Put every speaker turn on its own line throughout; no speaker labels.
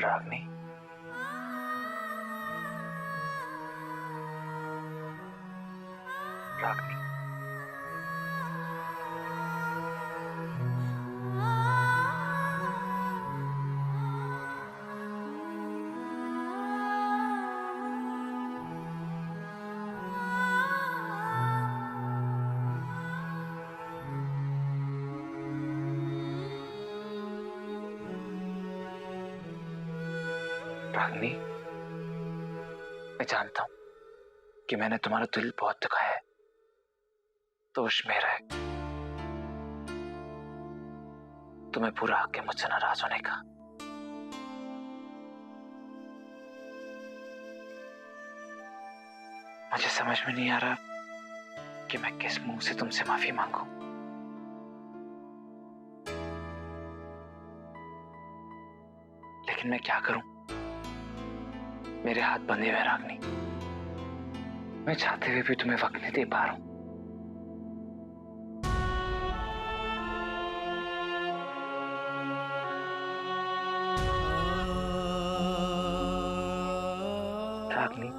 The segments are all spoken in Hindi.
रागनी, रागनी, रागनी, मैं जानता हूं कि मैंने तुम्हारा दिल बहुत दुखाया है, दोष मेरा है। तुम्हें पूरा हक है मुझसे नाराज होने का। मुझे समझ में नहीं आ रहा कि मैं किस मुंह से तुमसे माफी मांगू। लेकिन मैं क्या करूं, मेरे हाथ बंधे हुए रागनी। मैं चाहते हुए भी तुम्हें वक्त नहीं दे पा रहा हूं। रागनी,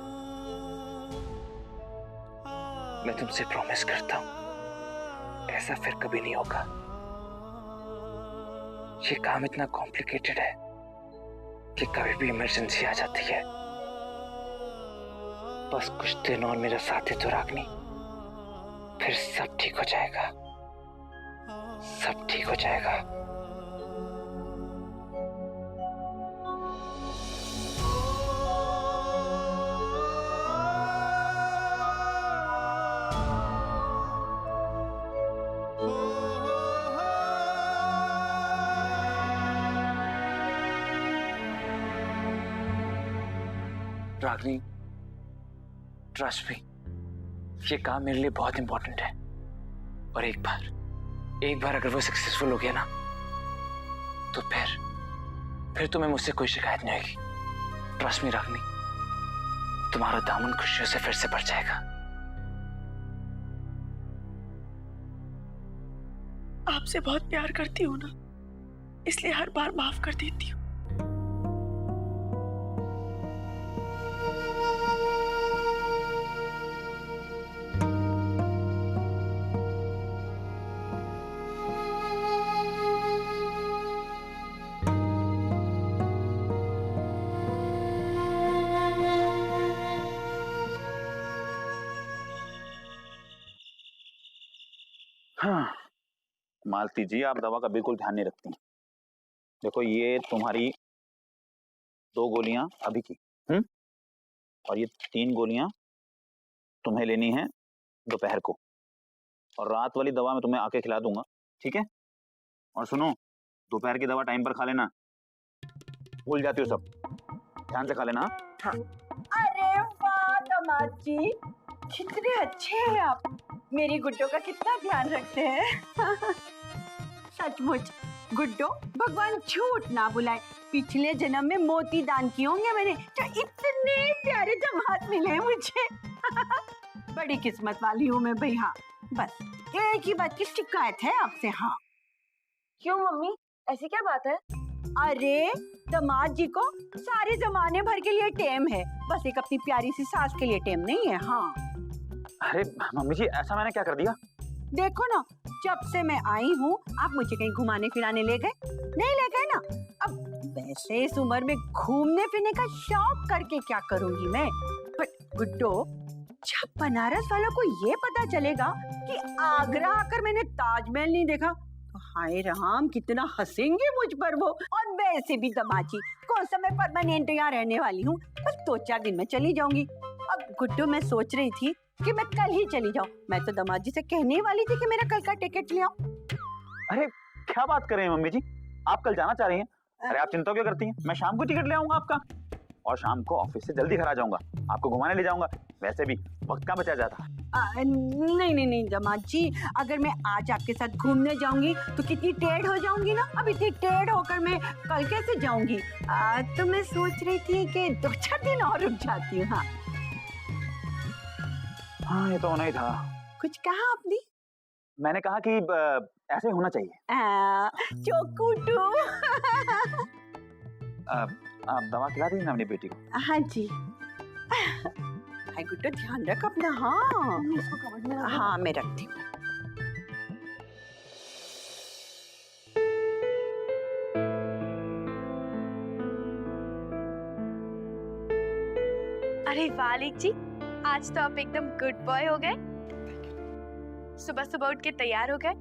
मैं तुमसे प्रॉमिस करता हूं ऐसा फिर कभी नहीं होगा। ये काम इतना कॉम्प्लिकेटेड है कि कभी भी इमरजेंसी आ जाती है। बस कुछ दिन और मेरा साथ है तो रागनी, फिर सब ठीक हो जाएगा, सब ठीक हो जाएगा। रागनी, ट्रस्ट मी, ये काम मेरे लिए बहुत इंपॉर्टेंट है। और एक बार अगर वो सक्सेसफुल हो गया ना, तो फिर तुम्हें मुझसे कोई शिकायत नहीं होगी। ट्रस्ट मी रागनी, तुम्हारा दामन खुशियों से फिर से भर जाएगा।
आपसे बहुत प्यार करती हूँ ना, इसलिए हर बार माफ कर देती हूँ।
हाँ, मालती जी, आप दवा का बिल्कुल ध्यान नहीं रखती। देखो, ये तुम्हारी 2 गोलियां अभी की, और ये 3 गोलियां तुम्हें लेनी है दोपहर को, और रात वाली दवा मैं तुम्हें आके खिला दूंगा, ठीक है? और सुनो, दोपहर की दवा टाइम पर खा लेना, भूल जाती हो सब, ध्यान से खा लेना।
हाँ। अरे वाह दामाद जी, कितने अच्छे हैं आप। मेरी गुड्डो का कितना ध्यान रखते हैं। सचमुच गुड्डो, भगवान झूठ ना बुलाए, पिछले जन्म में मोती दान किए होंगे मैंने, तो इतने प्यारे दामाद मिले मुझे। बड़ी किस्मत वाली हूँ मैं भाई। हाँ, बस एक ही बात की शिकायत है आपसे। हाँ।
क्यों मम्मी, ऐसी क्या बात है?
अरे दामाद जी को सारे जमाने भर के लिए टेम है, बस एक अपनी प्यारी सी सास के लिए टेम नहीं है। हाँ।
अरे मम्मी जी, ऐसा मैंने क्या कर दिया?
देखो ना, जब से मैं आई हूँ आप मुझे कहीं घुमाने फिराने ले गए नहीं? ले गए ना। अब वैसे इस उम्र में घूमने फिरने का शौक करके क्या करूंगी मैं। बट गुड्डो, जब बनारस वालों को ये पता चलेगा कि आगरा आकर मैंने ताजमहल नहीं देखा, तो हाय राम, कितना हंसेंगे मुझ पर वो। और वैसे भी दमाची, कौन सा मैं परमानेंट यहाँ रहने वाली हूँ, बस 2-4 दिन में चली जाऊंगी। अब गुड्डो, मैं सोच रही थी कि मैं कल ही चली जाऊं। मैं तो दामाद जी से कहने वाली थी कि मेरा कल का टिकट ले आओ।
अरे क्या बात कर रहे हैं मम्मी जी, आप कल जाना चाह रही हैं? अरे आप चिंता क्यों करती हैं, मैं शाम को टिकट ले आऊंगा आपका, और शाम को ऑफिस से जल्दी घर आ जाऊंगा, आपको घुमाने ले जाऊंगा। वैसे भी वक्त कहाँ बचा जाता।
नहीं दामाद जी, अगर मैं आज आपके साथ घूमने जाऊंगी तो कितनी टेढ़ हो जाऊंगी ना। अब इतनी टेढ़ होकर मैं कल कैसे जाऊंगी। तो मैं सोच रही थी कि 2-4 दिन और रुक जाती हूँ। हाँ।
हाँ, ये तो होना ही था।
कुछ कहा आपने?
मैंने कहा कि ऐसे होना चाहिए।
चोकूटू।
आप दवा खिला दी ना अपनी बेटी को?
हाँ जी। हाय गुड्डा, ध्यान रख अपना। हाँ
इसको कवर्ड में
हाँ, मैं रखती हूँ।
अरे वालिक जी, आज तो आप एकदम गुड बॉय हो गए। सुबह सुबह उठ के तैयार हो गए,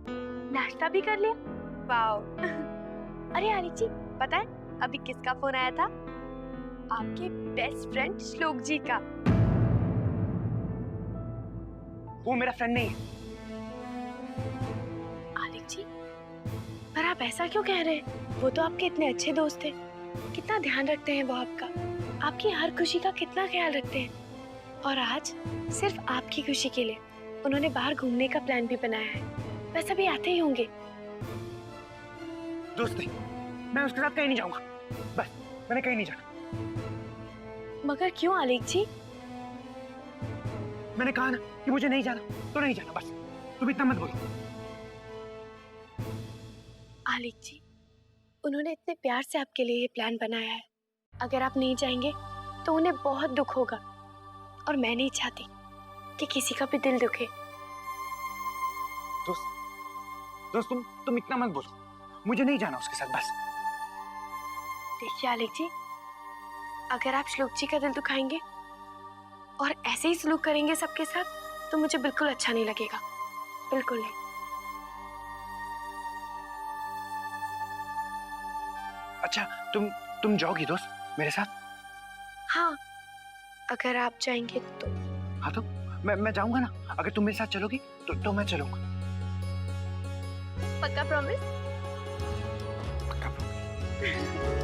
नाश्ता भी कर लिया। वाओ। अरे आलिक जी, पता है अभी किसका फोन आया था? आपके बेस्ट फ्रेंड श्लोक जी का।
वो मेरा फ्रेंड नहीं है।
आलिक जी, पर आप ऐसा क्यों कह रहे हैं? वो तो आपके इतने अच्छे दोस्त थे, कितना ध्यान रखते हैं वो आपका, आपकी हर खुशी का कितना ख्याल रखते हैं। और आज सिर्फ आपकी खुशी के लिए उन्होंने बाहर घूमने का प्लान भी बनाया है। वैसे भी आते ही होंगे।
दोस्त नहीं, मैं उसके साथ कहीं नहीं जाऊंगा। बस, मैंने कहीं नहीं जाना।
मगर क्यों आलिक जी?
मैंने कहा ना कि मुझे नहीं जाना तो नहीं जाना, बस। तुम इतना मत बोलो।
आलिक जी, उन्होंने इतने प्यार से आपके लिए ये प्लान बनाया है। अगर आप नहीं जाएंगे तो उन्हें बहुत दुख होगा, और मैं नहीं चाहती कि किसी का भी दिल दुखे।
दोस्त तुम इतना मत बोलो। मुझे नहीं जाना उसके साथ, बस।
देखिए आलिक जी, अगर आप श्लोक जी का दिल दुखाएंगे और ऐसे ही सलूक करेंगे सबके साथ, तो मुझे बिल्कुल अच्छा नहीं लगेगा, बिल्कुल नहीं।
अच्छा, तुम जाओगी दोस्त मेरे साथ?
हाँ, अगर आप जाएंगे तो।
हाँ तो मैं जाऊंगा ना। अगर तुम मेरे साथ चलोगी तो मैं चलूंगा।
पक्का प्रॉमिस?
पक्का promise।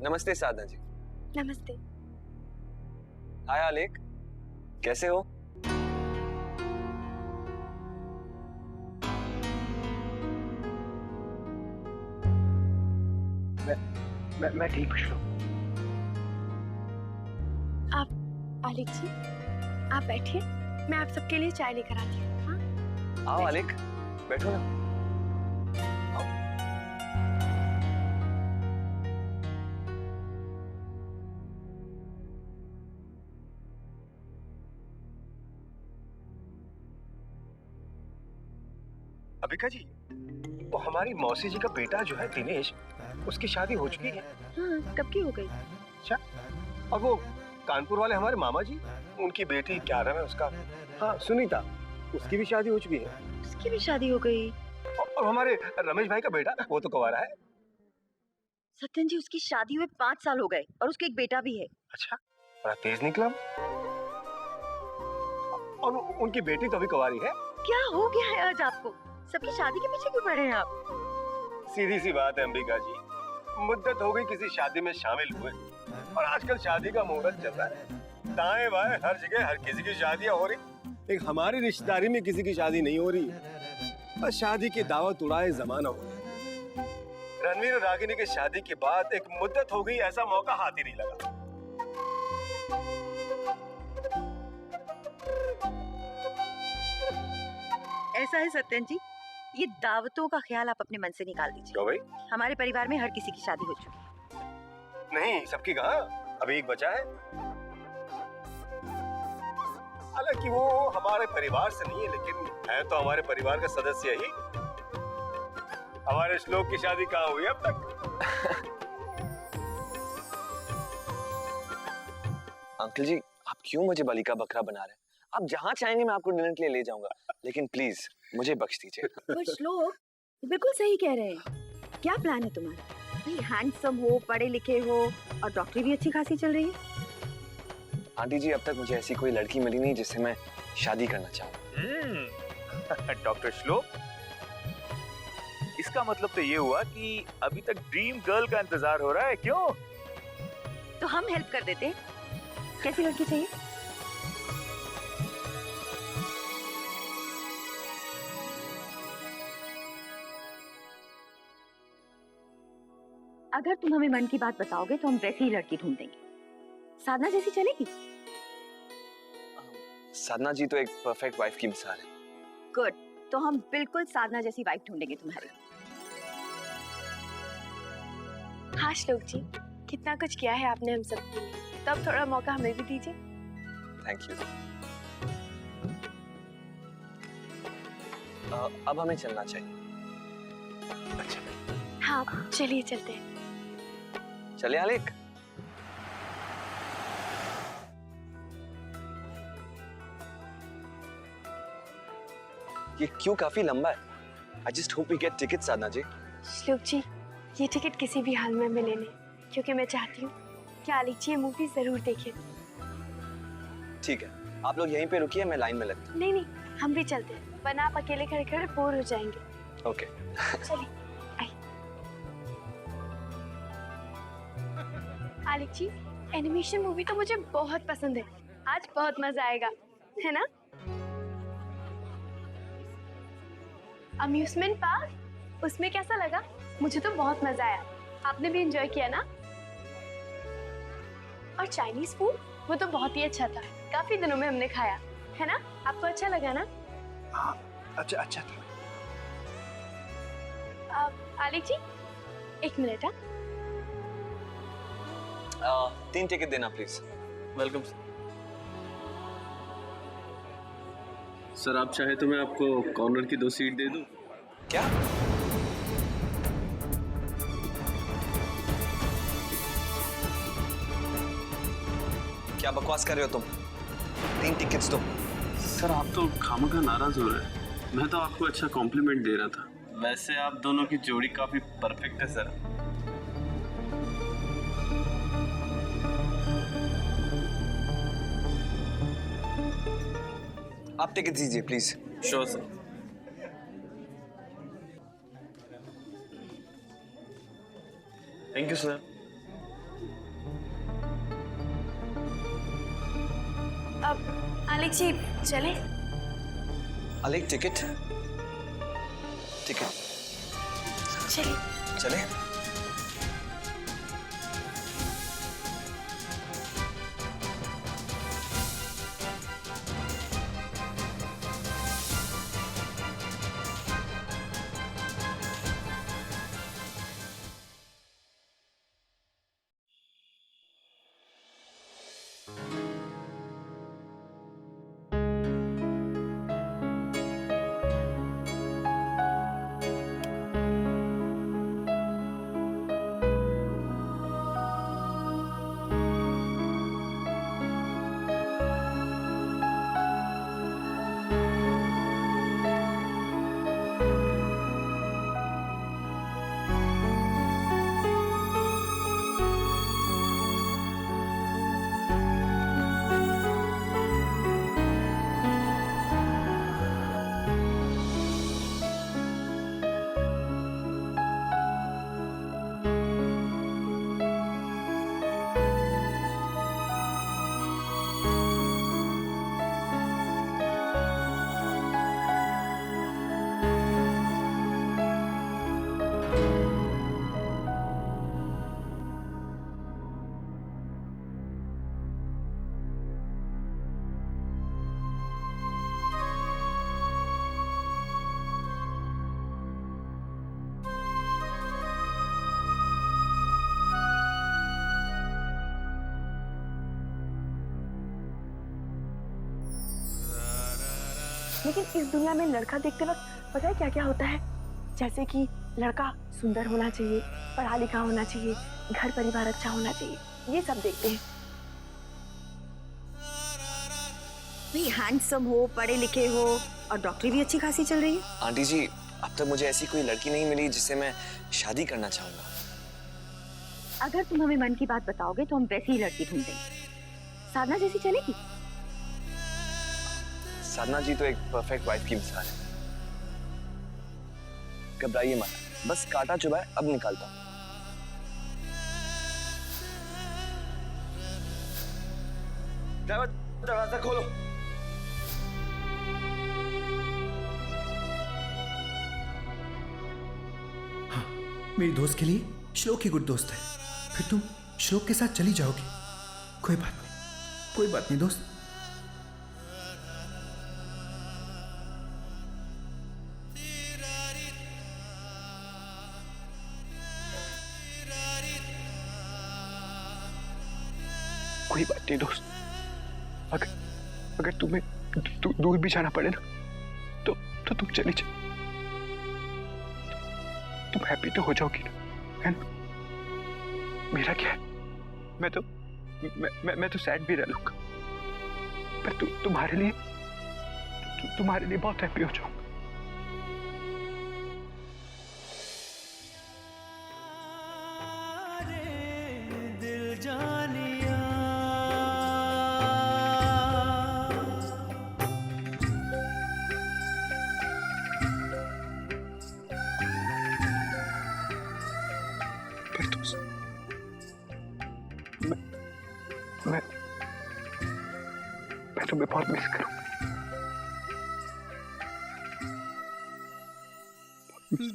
नमस्ते साधना जी।
नमस्ते।
हाय आलेख, कैसे हो?
मैं ठीक हूँ।
आप आलिक जी, आप बैठिए, मैं आप सबके लिए चाय लेकर आती हूँ। हाँ?
आओ आलेख, बैठो ना।
अबिका जी, वो हमारी मौसी जी का बेटा जो है दिनेश, उसकी शादी हो चुकी है।
हाँ, कब की हो गई?
अच्छा, और वो कानपुर वाले हमारे मामा जी, उनकी बेटी, क्या नाम है उसका? हाँ, सुनीता, उसकी भी शादी हो चुकी है।
उसकी भी शादी हो गई?
और हमारे रमेश भाई का बेटा, वो तो कुंवारा है।
सत्यन जी, उसकी शादी हुए 5 साल हो गए और उसके एक बेटा भी है।
अच्छा, बड़ा तेज निकला। और उनकी बेटी तो अभी कुंवारी है।
क्या हो गया है आज आपको? सबकी शादी के पीछे क्यों पड़े हैं आप?
सीधी सी बात है अंबिका जी, मुद्दत हो गई किसी शादी में शामिल हुए, और आजकल शादी का मुहूर्त चल रहा है। दाएं बाएं हर जगह हर किसी की शादियां हो रही, एक हमारी रिश्तेदारी में किसी की शादी नहीं हो रही। बस शादी की दावत उड़ाए जमाना हो गया। रणवीर और रागिनी की शादी के बाद एक मुद्दत हो गई, ऐसा मौका हाथ ही नहीं लगा।
ऐसा है सत्यन जी, ये दावतों का ख्याल आप अपने मन से निकाल दीजिए।
क्यों भाई?
हमारे परिवार में हर किसी की शादी हो चुकी है।
नहीं, सबकी कहा, अभी एक बचा है। हालांकि वो हमारे परिवार से नहीं है, लेकिन है तो हमारे परिवार का सदस्य ही। हमारे श्लोक की शादी कहाँ हुई अब तक?
अंकल जी, आप क्यों मुझे बलि का बकरा बना रहे हैं? आप जहाँ चाहेंगे मैं आपको डिनर के लिए ले जाऊंगा, लेकिन प्लीज मुझे बख्श दीजिए।
पर श्लोक बिल्कुल सही कह रहे हैं। क्या प्लान है तुम्हारा? भाई हैंडसम हो, पढ़े लिखे हो, और डॉक्टरी भी अच्छी खासी चल रही है।
आंटी जी, अब तक मुझे ऐसी कोई लड़की मिली नहीं जिससे मैं शादी करना चाहूँ।
डॉक्टर श्लोक, इसका मतलब तो ये हुआ कि अभी तक ड्रीम गर्ल का इंतजार हो रहा है, क्यों?
तो हम हेल्प कर देते हैं। कैसी लड़की चाहिए? अगर तुम हमें मन की बात बताओगे तो हम वैसी ही लड़की ढूंढ देंगे। साधना जैसी चलेगी?
साधना जी तो एक परफेक्ट वाइफ की मिसाल है।
गुड, तो हम बिल्कुल साधना जैसी वाइफ ढूंढेंगे तुम्हारी।
हाँ श्लोक जी, कितना कुछ किया है आपने हम सबके लिए, तो अब थोड़ा मौका हमें भी दीजिए।
Thank you. अब हमें चलना चाहिए। अच्छा
हाँ चलिए चलते हैं।
चले आलेख। ये क्यों काफी लंबा है। I just hope we get tickets, साधना जी।
श्लोक जी, ये टिकट किसी भी हाल में हमें लेने, क्योंकि मैं चाहती हूँ कि आलिक जी ये मूवी जरूर देखें।
ठीक है, आप लोग यहीं पे रुकिए, मैं लाइन में लगता
नहीं नहीं, हम भी चलते हैं, वरना आप अकेले खड़े खड़े बोर हो जाएंगे।
हूँ। ओके।
चलिए आइए। आलिक जी, एनिमेशन मूवी तो मुझे बहुत पसंद है, आज बहुत मजा आएगा, है ना? अम्यूजमेंट पार्क, उसमें कैसा लगा? मुझे तो बहुत मजा आया, आपने भी एंजॉय किया ना? और चाइनीज फूड, वो तो बहुत ही अच्छा था, काफी दिनों में हमने खाया, है ना? आपको अच्छा लगा ना?
हाँ, अच्छा था।
आलिक जी, एक मिनट।
3 टिकट देना प्लीज।
वेलकम सर, आप चाहे तो मैं आपको कॉर्नर की 2 सीट दे दूं।
क्या? क्या बकवास कर रहे हो तुम? 3 टिकट्स दो।
सर आप तो खामखा नाराज हो रहे हैं, मैं तो आपको अच्छा कॉम्प्लीमेंट दे रहा था। वैसे आप दोनों की जोड़ी काफी परफेक्ट है सर।
आप टिकट दीजिए please.
Sure sir. Thank you sir.
अब आलिक जी चले?
अलेक टिकट
चलिए।
चले।
लेकिन इस दुनिया में लड़का देखते वक्त पता है क्या क्या होता है? जैसे कि लड़का सुंदर होना चाहिए, पढ़ा लिखा होना चाहिए, घर परिवार अच्छा होना चाहिए, ये सब देखते हैं।
भाई हैंडसम हो, पढ़े लिखे हो और डॉक्टरी भी अच्छी खासी चल रही है।
आंटी जी, अब तक मुझे ऐसी कोई लड़की नहीं मिली जिससे मैं शादी करना चाहूंगा।
अगर तुम हमें मन की बात बताओगे तो हम वैसी ही लड़की ढूंढ देंगे। साधना जैसी चलेगी?
साधना जी तो एक परफेक्ट वाइफ की मिसाल है। घबराइए मत, बस कांटा चुभा है, अब निकालता हूं। ड्राइवर, दरवाजा खोलो।
मेरी दोस्त के लिए श्लोक ही गुड दोस्त है, फिर तुम श्लोक के साथ चली जाओगी। कोई बात नहीं दोस्त।
कोई बात नहीं दोस्त, अगर तुम्हें दूर भी जाना पड़े ना तो तुम चली जाओ। तुम हैप्पी तो हो जाओगी ना, है ना? मेरा क्या है, मैं तो सैड भी रह लूंगा, पर तुम्हारे लिए बहुत हैप्पी हो जाऊंगा। मैं तुम्हें बहुत मिस करूंगा।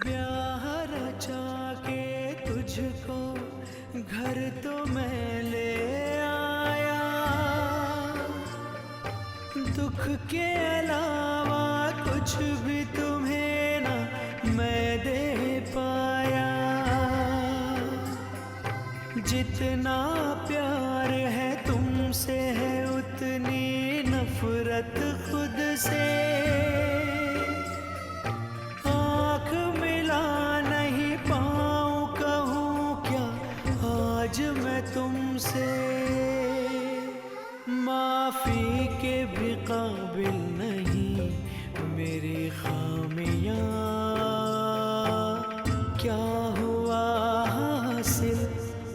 ब्याह रचा के तुझको घर तो मैं ले आया, दुख के अलावा कुछ भी तुम्हें ना मैं दे पाया। जितना प्यार है तुमसे है उतनी नफरत खुद से। आँख मिला नहीं पाऊँ कहूँ क्या आज मैं तुमसे। माफी के भी काबिल नहीं मेरी खामियाँ। क्या हुआ हासिल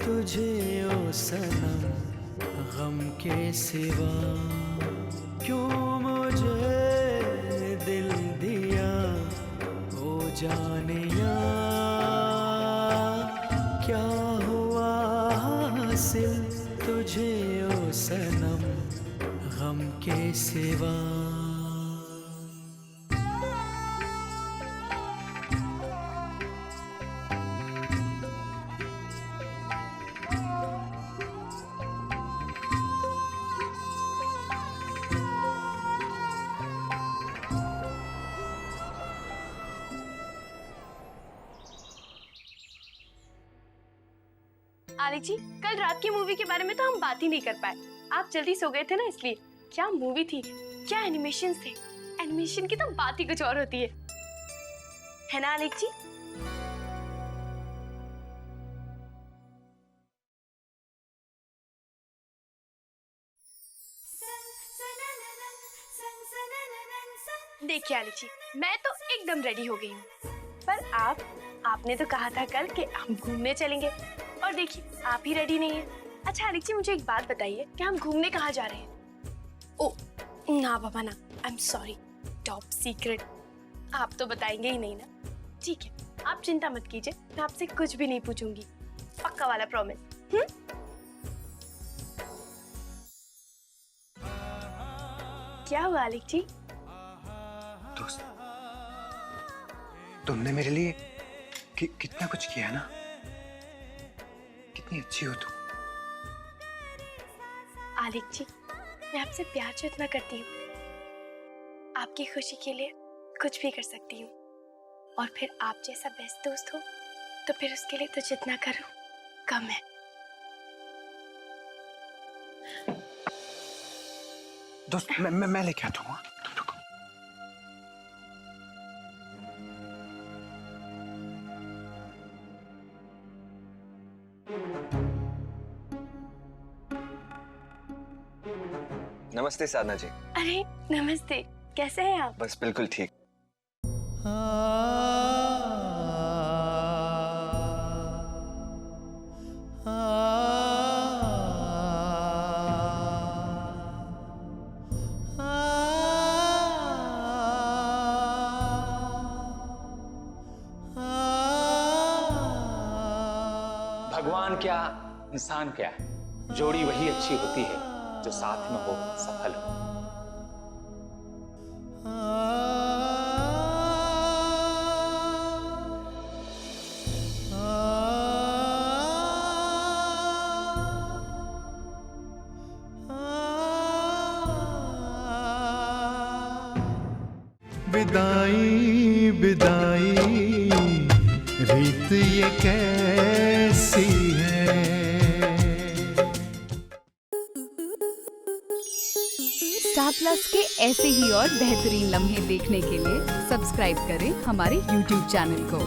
तुझे ओ सनम गम के सिवा। क्यों मुझे दिल दिया ओ जानिया। क्या हुआ हासिल तुझे ओ सनम गम के सिवा।
आलिक जी, कल रात की मूवी के बारे में तो हम बात ही नहीं कर पाए। आप जल्दी सो गए थे ना, इसलिए। क्या मूवी थी, क्या एनिमेशन थे। एनिमेशन की तो बात ही कुछ और होती है ना आलिक जी? देखिए आलिक जी, मैं तो एकदम रेडी हो गई हूँ, पर आपने तो कहा था कल कि हम घूमने चलेंगे, और देखिए आप ही रेडी नहीं है। अच्छा आलिक जी, मुझे एक बात बताइए कि हम घूमने कहाँ जा रहे हैं? ओ ना बाबा ना, I am sorry, top secret. आप तो बताएंगे ही नहीं ना। ठीक है, आप चिंता मत कीजिए, मैं आपसे कुछ भी नहीं पूछूंगी, पक्का वाला प्रॉमिस। क्या हुआ आलिक जी?
दोस्त, तुमने मेरे लिए कितना कुछ किया ना। कितनी अच्छी हो तुम।
आलिक जी, मैं आपसे प्यार जो इतना करती हूँ, आपकी खुशी के लिए कुछ भी कर सकती हूँ। और फिर आप जैसा बेस्ट दोस्त हो तो फिर उसके लिए तो जितना करूँ कम है।
दोस्त, मैं लेके आता हूँ। तुम रुको।
नमस्ते साधना जी।
अरे नमस्ते, कैसे हैं आप?
बस बिल्कुल ठीक।
भगवान क्या, इंसान क्या, जोड़ी वही अच्छी होती है जो साथ में हो, सफल हो।
विदाई विदाई रीत ये कैसी है।
स्टार प्लस के ऐसे ही और बेहतरीन लम्हे देखने के लिए सब्सक्राइब करें हमारे YouTube चैनल को।